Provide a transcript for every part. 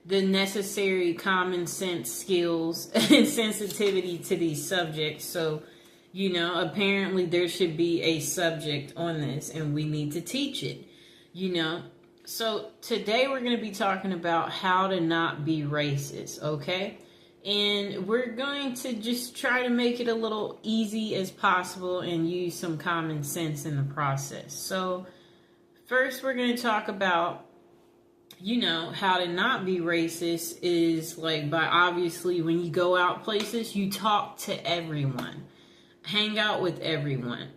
the necessary common sense skills and sensitivity to these subjects. So, apparently there should be a subject on this and we need to teach it, So today we're going to be talking about how to not be racist, okay? And we're going to just try to make it a little easy as possible and use some common sense in the process. So first we're going to talk about how to not be racist is like by obviously when you go out places, you talk to everyone. Hang out with everyone.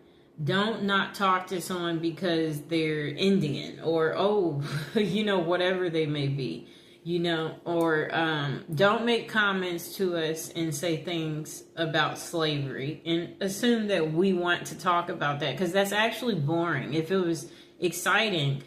Don't not talk to someone because they're Indian or, whatever they may be, or don't make comments to us and say things about slavery and assume that we want to talk about that because that's actually boring. If it was exciting,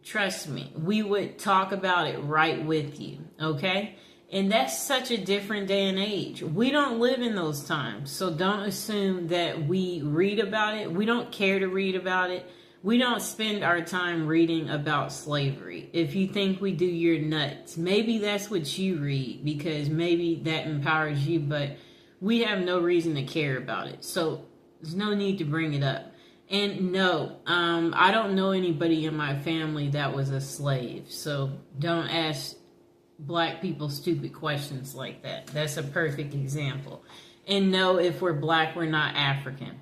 trust me, we would talk about it right with you, okay? And that's such a different day and age. We don't live in those times, so don't assume that we read about it. We don't care to read about it. We don't spend our time reading about slavery. If you think we do, you're nuts. Maybe that's what you read because maybe that empowers you, but we have no reason to care about it. So there's no need to bring it up. And no, I don't know anybody in my family that was a slave. So don't ask black people stupid questions like that. That's a perfect example. And no, if we're black, we're not African.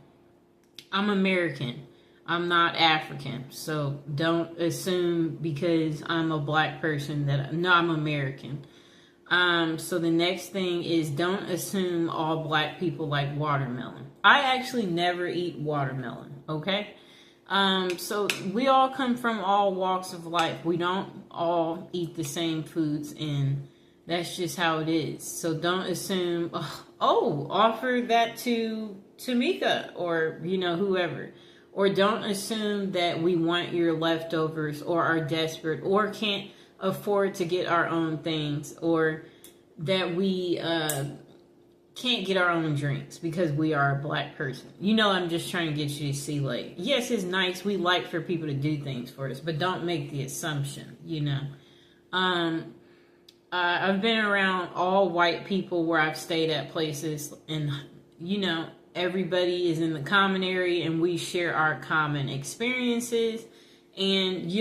I'm American. I'm not African. So don't assume because I'm a black person that, no, I'm American. So the next thing is don't assume all black people like watermelon. I actually never eat watermelon, okay? So we all come from all walks of life. We don't all eat the same foods, and that's just how it is. So don't assume, offer that to Tamika or, whoever. Or don't assume that we want your leftovers or are desperate or can't afford to get our own things or that we can't get our own drinks because we are a black person. I'm just trying to get you to see, like, yes, it's nice. We like for people to do things for us, but don't make the assumption, I've been around all white people where I've stayed at places and, everybody is in the common area and we share our common experiences. And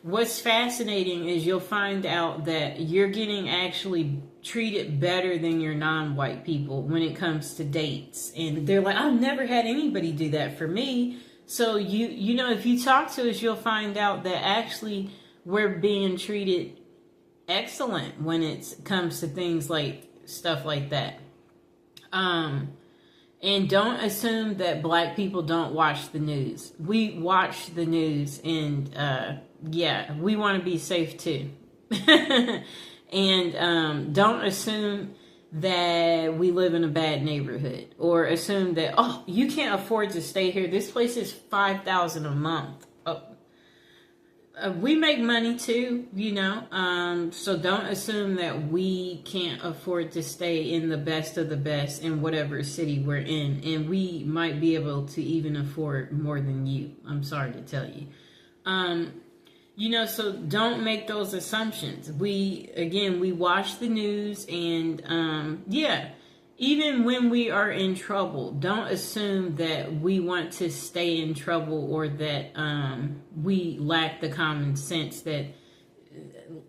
what's fascinating is you'll find out that you're getting actually treated better than your non-white people when it comes to dates. And they're like, I've never had anybody do that for me. So if you talk to us, you'll find out that actually we're being treated excellent when it comes to things like stuff like that. And don't assume that black people don't watch the news. We watch the news and, we want to be safe too. And don't assume that we live in a bad neighborhood or assume that, you can't afford to stay here. This place is $5,000 a month. We make money too, so don't assume that we can't afford to stay in the best of the best in whatever city we're in. And we might be able to even afford more than you. I'm sorry to tell you. So don't make those assumptions. We watch the news and, even when we are in trouble, don't assume that we want to stay in trouble or that we lack the common sense that,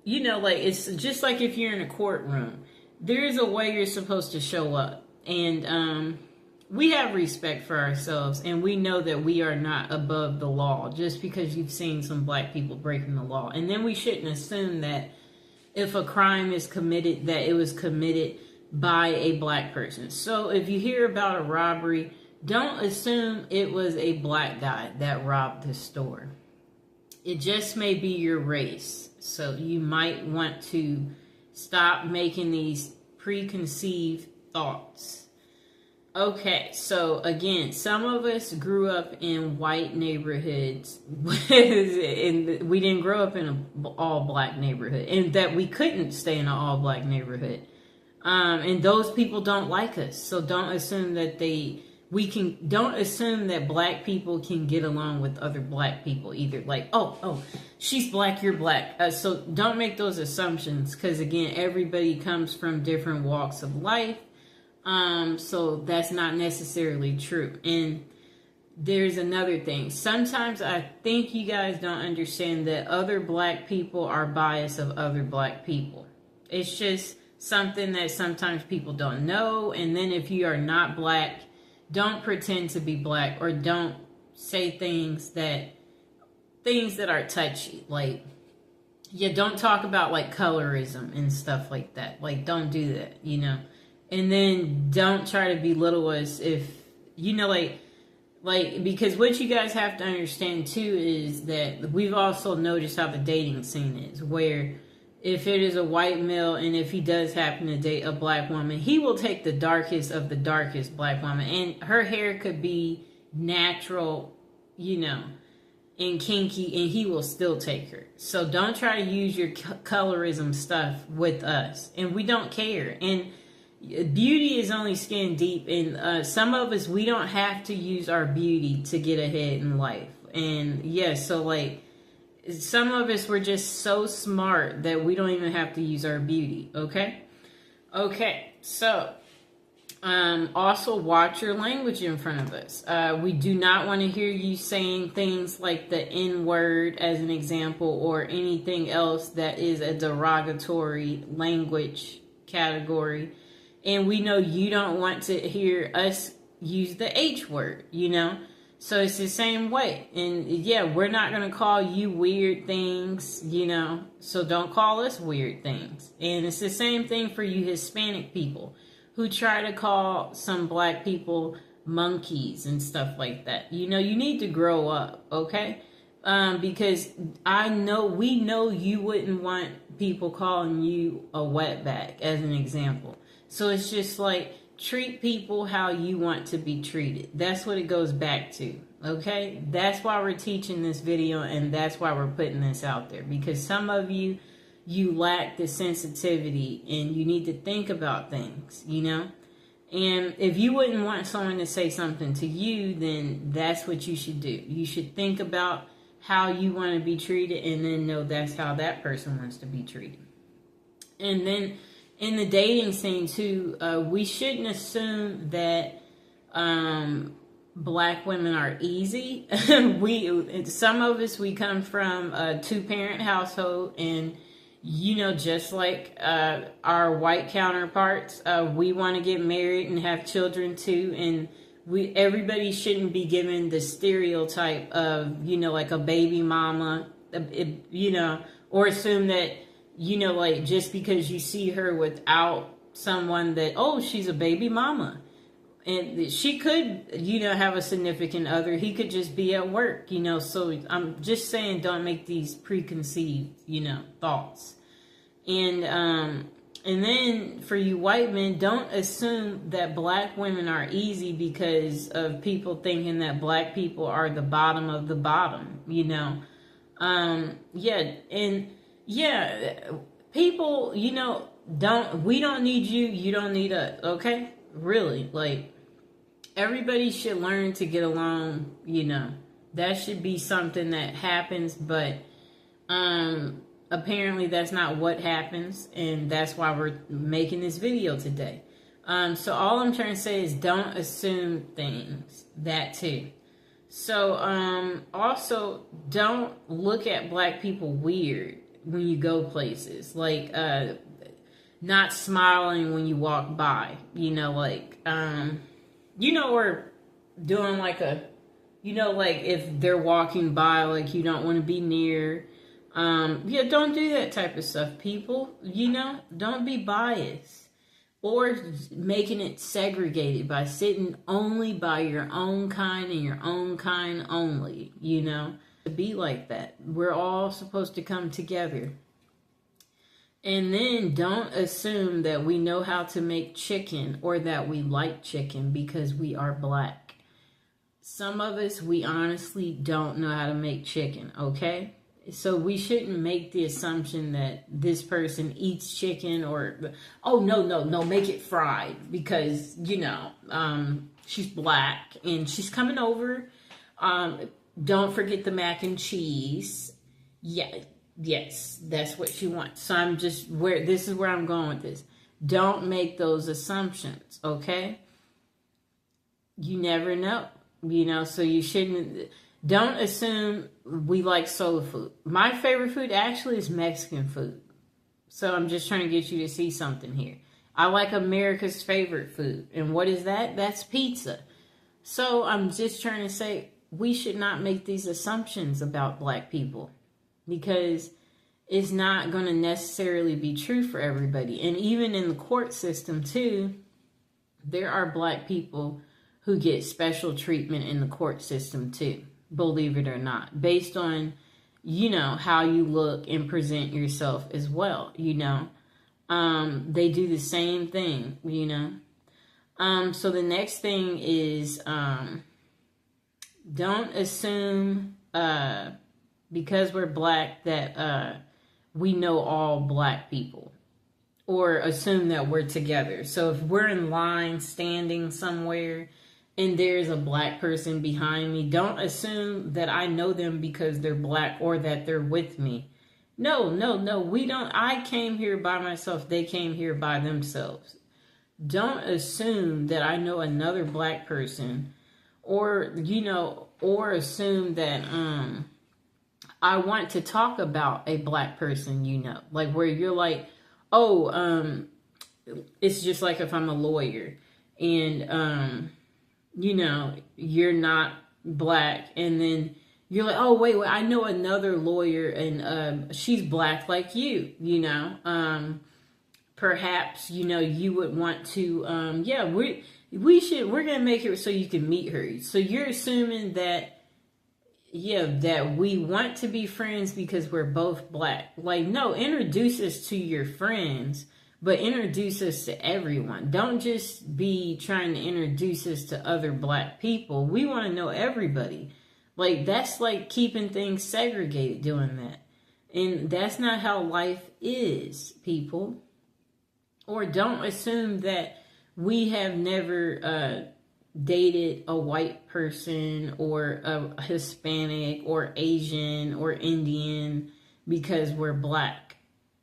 it's just like if you're in a courtroom, there's a way you're supposed to show up. And we have respect for ourselves and we know that we are not above the law just because you've seen some black people breaking the law. And then we shouldn't assume that if a crime is committed, that it was committed by a black person. So if you hear about a robbery, don't assume it was a black guy that robbed the store. It just may be your race. So you might want to stop making these preconceived thoughts. Okay, so again, some of us grew up in white neighborhoods and we didn't grow up in an all-black neighborhood, and that we couldn't stay in an all-black neighborhood. And those people don't like us, so don't assume that they don't assume that black people can get along with other black people either. Like, oh, she's black, you're black. So don't make those assumptions, because again, everybody comes from different walks of life. So that's not necessarily true. And there's another thing. Sometimes I think you guys don't understand that other black people are biased of other black people. It's just something that sometimes people don't know. And then if you are not black, don't pretend to be black, or don't say things that are touchy. Like, yeah, don't talk about like colorism and stuff like that. Like, don't do that, you know. And then don't try to belittle us if, you know, like, because what you guys have to understand too is that we've also noticed how the dating scene is, where if it is a white male and if he does happen to date a black woman, he will take the darkest of the darkest black woman, and her hair could be natural, you know, and kinky, and he will still take her. So don't try to use your colorism stuff with us, and we don't care. And beauty is only skin deep, and some of us, we don't have to use our beauty to get ahead in life. And yes, so like some of us, we're just so smart that we don't even have to use our beauty. Okay, so also watch your language in front of us. We do not want to hear you saying things like the N-word as an example, or anything else that is a derogatory language category. And we know you don't want to hear us use the H word, you know? So it's the same way. And yeah, we're not going to call you weird things, you know? So don't call us weird things. And it's the same thing for you Hispanic people who try to call some black people monkeys and stuff like that. You know, you need to grow up, okay? Because we know you wouldn't want people calling you a wetback as an example. So it's just like, treat people how you want to be treated. That's what it goes back to, okay? That's why we're teaching this video, and that's why we're putting this out there. Because some of you lack the sensitivity, and you need to think about things, you know? And if you wouldn't want someone to say something to you, then that's what you should do. You should think about how you want to be treated, and then know that's how that person wants to be treated. And then in the dating scene too, we shouldn't assume that black women are easy. Some of us, we come from a 2-parent household, and you know, just like our white counterparts, we want to get married and have children too. And everybody shouldn't be given the stereotype of, you know, like a baby mama, you know, or assume that, you know, like just because you see her without someone that, oh, she's a baby mama. And she could, you know, have a significant other. He could just be at work, you know. So I'm just saying, don't make these preconceived, you know, thoughts. And then for you white men, don't assume that black women are easy because of people thinking that black people are the bottom of the bottom, you know. People, you know, we don't need you, you don't need us, okay? Really, like, everybody should learn to get along, you know. That should be something that happens, but apparently that's not what happens, and that's why we're making this video today. So all I'm trying to say is don't assume things, that too. So also don't look at black people weird when you go places, like not smiling when you walk by, you know, like you know, or doing like a, you know, like if they're walking by, like you don't want to be near. Yeah, don't do that type of stuff, people. You know, don't be biased or making it segregated by sitting only by your own kind and your own kind only, you know. To be like that. We're all supposed to come together. And then don't assume that we know how to make chicken or that we like chicken because we are black. Some of us, we honestly don't know how to make chicken, okay? So we shouldn't make the assumption that this person eats chicken, or, oh, no, make it fried because, she's black and she's coming over. Don't forget the mac and cheese. Yeah, yes, that's what she wants. So this is where I'm going with this. Don't make those assumptions, okay? You never know, so you shouldn't. Don't assume we like soul food. My favorite food actually is Mexican food. So I'm just trying to get you to see something here. I like America's favorite food. And what is that? That's pizza. So I'm just trying to say we should not make these assumptions about black people, because it's not going to necessarily be true for everybody. And even in the court system too, there are black people who get special treatment in the court system too. Believe it or not, based on, how you look and present yourself as well, they do the same thing, so the next thing is, don't assume, because we're black that, we know all black people, or assume that we're together. So if we're in line standing somewhere and there's a black person behind me, don't assume that I know them because they're black or that they're with me. No, we don't. I came here by myself. They came here by themselves. Don't assume that I know another black person, or assume that I want to talk about a black person, like where you're like, oh, it's just like if I'm a lawyer and you're not black, and then you're like, oh, wait, I know another lawyer and she's black like you, perhaps, you would want to, we're going to make it so you can meet her. So you're assuming that, that we want to be friends because we're both black. Like, no, introduce us to your friends, but introduce us to everyone. Don't just be trying to introduce us to other black people. We want to know everybody. Like, that's like keeping things segregated, doing that. And that's not how life is, people. Or don't assume that we have never dated a white person or a Hispanic or Asian or Indian because we're black.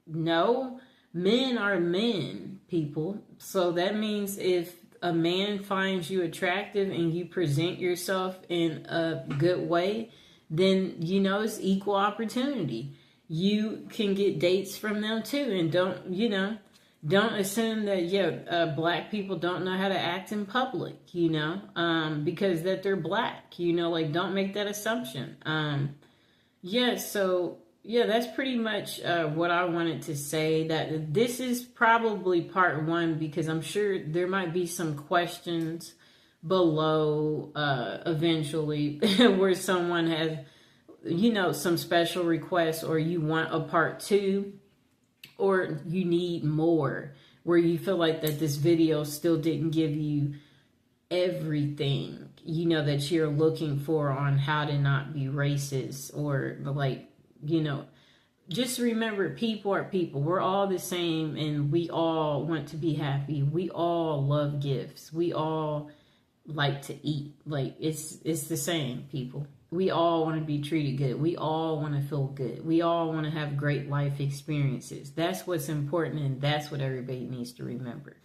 No. Men are men, people. So that means if a man finds you attractive and you present yourself in a good way, then, it's equal opportunity. You can get dates from them too. And don't assume that, black people don't know how to act in public, because that they're black, don't make that assumption. That's pretty much what I wanted to say. That this is probably part one, because I'm sure there might be some questions below eventually where someone has, some special requests, or you want a part two, or you need more, where you feel like that this video still didn't give you everything, that you're looking for on how to not be racist, or like, just remember, people are people. We're all the same, and we all want to be happy. We all love gifts. We all like to eat. Like, it's the same, people. We all want to be treated good. We all want to feel good. We all want to have great life experiences. That's what's important, and that's what everybody needs to remember.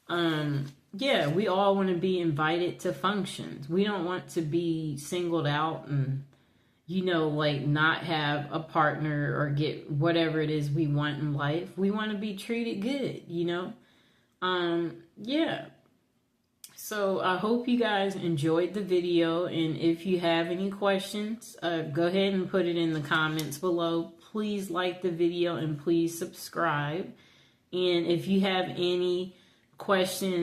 We all want to be invited to functions. We don't want to be singled out and not have a partner or get whatever it is we want in life. We want to be treated good, So I hope you guys enjoyed the video. And if you have any questions, go ahead and put it in the comments below. Please like the video and please subscribe. And if you have any questions,